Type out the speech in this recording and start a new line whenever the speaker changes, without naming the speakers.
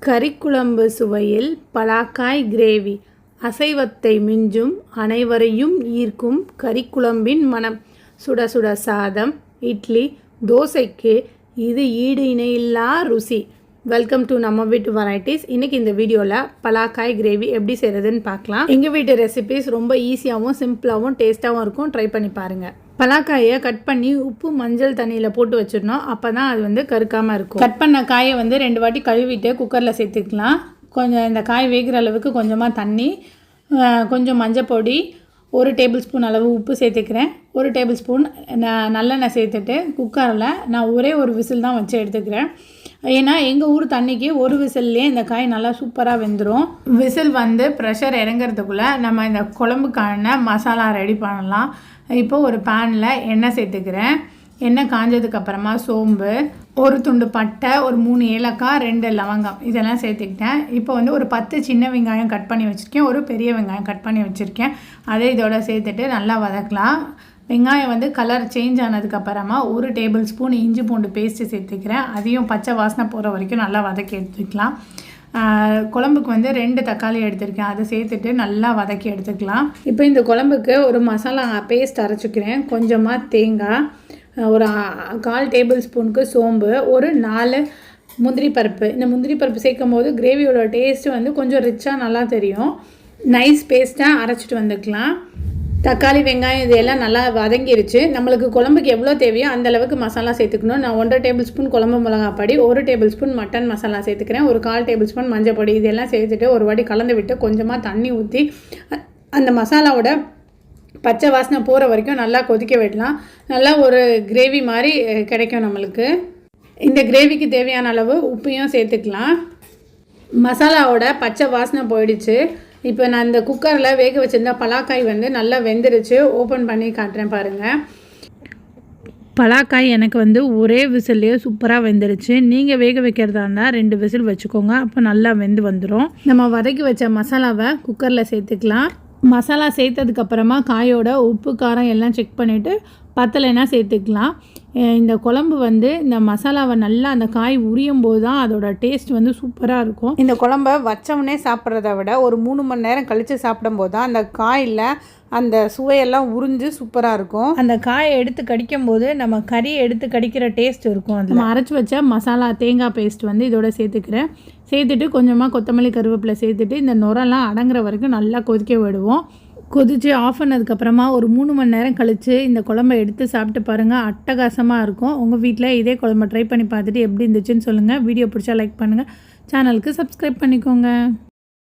கறிக்குழம்பு சுவையில் பலாக்காய் கிரேவி அசைவத்தை மிஞ்சும் அனைவரையும் ஈர்க்கும் கறிக்குழம்பின் மனம். சுட சுட சாதம், இட்லி, தோசைக்கு இது ஈடு இணையில்லா ருசி. வெல்கம் டு நம்ம வீட்டு வெரைட்டிஸ். இன்றைக்கி இந்த வீடியோவில் பலாக்காய் கிரேவி எப்படி செய்கிறதுன்னு பார்க்கலாம். எங்கள் வீட்டு ரெசிபிஸ் ரொம்ப ஈஸியாகவும் சிம்பிளாகவும் டேஸ்ட்டாகவும் இருக்கும். ட்ரை பண்ணி பாருங்கள். பலாக்காயை கட் பண்ணி உப்பு மஞ்சள் தண்ணியில் போட்டு வச்சிடணும். அப்போ தான் அது கருக்காமல் இருக்கும். கட் பண்ண காயை 2 வாட்டி கழுவிட்டு குக்கரில் சேர்த்துக்கலாம். கொஞ்சம் இந்த காய் வேகிற அளவுக்கு கொஞ்சமாக தண்ணி, கொஞ்சம் மஞ்சள் பொடி, 1 டேபிள் ஸ்பூன் அளவு உப்பு சேர்த்துக்கிறேன். 1 டேபிள் ஸ்பூன் நல்லெண்ணெய் சேர்த்துட்டு குக்கரில் நான் ஒரே ஒரு விசில் தான் வச்சு எடுத்துக்கிறேன். ஏன்னா எங்கள் ஊர் தண்ணிக்கு ஒரு விசில்லே இந்த காய் நல்லா சூப்பராக வெந்துடும். விசில் ப்ரெஷர் இறங்கிறதுக்குள்ளே நம்ம இந்த குழம்புக்கான மசாலா ரெடி பண்ணலாம். இப்போ ஒரு பேனில் எண்ணெய் சேர்த்துக்கிறேன். எண்ணெய் காஞ்சதுக்கப்புறமா சோம்பு, 1 துண்டு பட்டை, ஒரு 3 ஏலக்காய், 2 லவங்கம் இதெல்லாம் சேர்த்துக்கிட்டேன். இப்போ ஒரு 10 சின்ன வெங்காயம் கட் பண்ணி வச்சுருக்கேன், ஒரு பெரிய வெங்காயம் கட் பண்ணி வச்சுருக்கேன். அதை இதோட சேர்த்துட்டு நல்லா வதக்கலாம். வெங்காயம் கலர் சேஞ்ச் ஆனதுக்கப்புறமா 1 டேபிள் ஸ்பூன் இஞ்சி பூண்டு பேஸ்ட்டு சேர்த்துக்கிறேன். அதையும் பச்சை வாசனை போகிற வரைக்கும் நல்லா வதக்கி எடுத்துக்கலாம். குழம்புக்கு 2 தக்காளி எடுத்துருக்கேன். அதை சேர்த்துட்டு நல்லா வதக்கி எடுத்துக்கலாம். இப்போ இந்த குழம்புக்கு ஒரு மசாலா பேஸ்ட் அரைச்சிக்கிறேன். கொஞ்சமாக தேங்காய், ஒரு 1/4 டேபிள் ஸ்பூனுக்கு சோம்பு, ஒரு 4 முந்திரி பருப்பு. இந்த முந்திரி பருப்பு சேர்க்கும் போது கிரேவியோட டேஸ்ட்டு கொஞ்சம் ரிச்சாக நல்லா தெரியும். நைஸ் பேஸ்ட்டாக அரைச்சிட்டு வந்துக்கலாம். தக்காளி, வெங்காயம் இதெல்லாம் நல்லா வதங்கிருச்சு. நம்மளுக்கு குழம்புக்கு எவ்வளோ தேவையோ அந்தளவுக்கு மசாலா சேர்த்துக்கணும். நான் 1/2 டேபிள் ஸ்பூன் குழம்பு மிளகாய் பொடி, 1 டேபிள் ஸ்பூன் மட்டன் மசாலா சேர்த்துக்கிறேன். ஒரு 1/4 டேபிள் ஸ்பூன் மஞ்சள் பொடி இதெல்லாம் சேர்த்துட்டு ஒரு வாட்டி கலந்து விட்டு கொஞ்சமாக தண்ணி ஊற்றி அந்த மசாலாவோட பச்சை வாசனை போகிற வரைக்கும் நல்லா கொதிக்க விடலாம். நல்லா ஒரு கிரேவி மாதிரி கிடைக்கும் நம்மளுக்கு. இந்த கிரேவிக்கு தேவையான அளவு உப்பையும் சேர்த்துக்கலாம். மசாலாவோட பச்சை வாசனை போயிடுச்சு. இப்போ நான் இந்த குக்கரில் வேக வச்சுருந்த பலாக்காய் நல்லா வெந்துருச்சு. ஓப்பன் பண்ணி காட்டுறேன் பாருங்கள். பலாக்காய் எனக்கு ஒரே விசில்லையே சூப்பராக வெந்துருச்சு. நீங்கள் வேக வைக்கிறதா இருந்தால் 2 விசில் வச்சுக்கோங்க. அப்போ நல்லா வெந்து வந்துடும். நம்ம வதக்கி வச்ச மசாலாவை குக்கரில் சேர்த்துக்கலாம். மசாலா சேர்த்ததுக்கப்புறமா காயோட உப்பு காரம் எல்லாம் செக் பண்ணிவிட்டு பத்தலைன்னா சேர்த்துக்கலாம். இந்த குழம்பு இந்த மசாலாவை நல்லா அந்த காய் உரியும் போது தான் அதோட டேஸ்ட் சூப்பராக இருக்கும். இந்த குழம்ப வச்சவனே சாப்பிட்றத விட ஒரு 3 மணி நேரம் கழித்து சாப்பிடும்போது தான் அந்த காயில் அந்த சுவையெல்லாம் உறிஞ்சு சூப்பராக இருக்கும். அந்த காயை எடுத்து கடிக்கும் போது நம்ம கறியை எடுத்து கடிக்கிற டேஸ்ட் இருக்கும். நம்ம அரைச்சி வச்ச மசாலா தேங்காய் பேஸ்ட் இதோட சேர்த்துக்கிறேன். சேர்த்துட்டு கொஞ்சமாக கொத்தமல்லி கருவேப்பிலை சேர்த்துட்டு இந்த நுரெல்லாம் அடங்குற வரைக்கும் நல்லா கொதிக்க விடுவோம். கொதித்து ஆஃப் பண்ணதுக்கப்புறமா ஒரு 3 மணி நேரம் கழித்து இந்த குழம்பை எடுத்து சாப்பிட்டு பாருங்கள். அட்டகாசமாக இருக்கும். உங்கள் வீட்டில் இதே குழம்பை ட்ரை பண்ணி பார்த்துட்டு எப்படி இருந்துச்சுன்னு சொல்லுங்கள். வீடியோ பிடிச்சா லைக் பண்ணுங்கள். சேனலுக்கு சப்ஸ்கிரைப் பண்ணிக்கோங்க.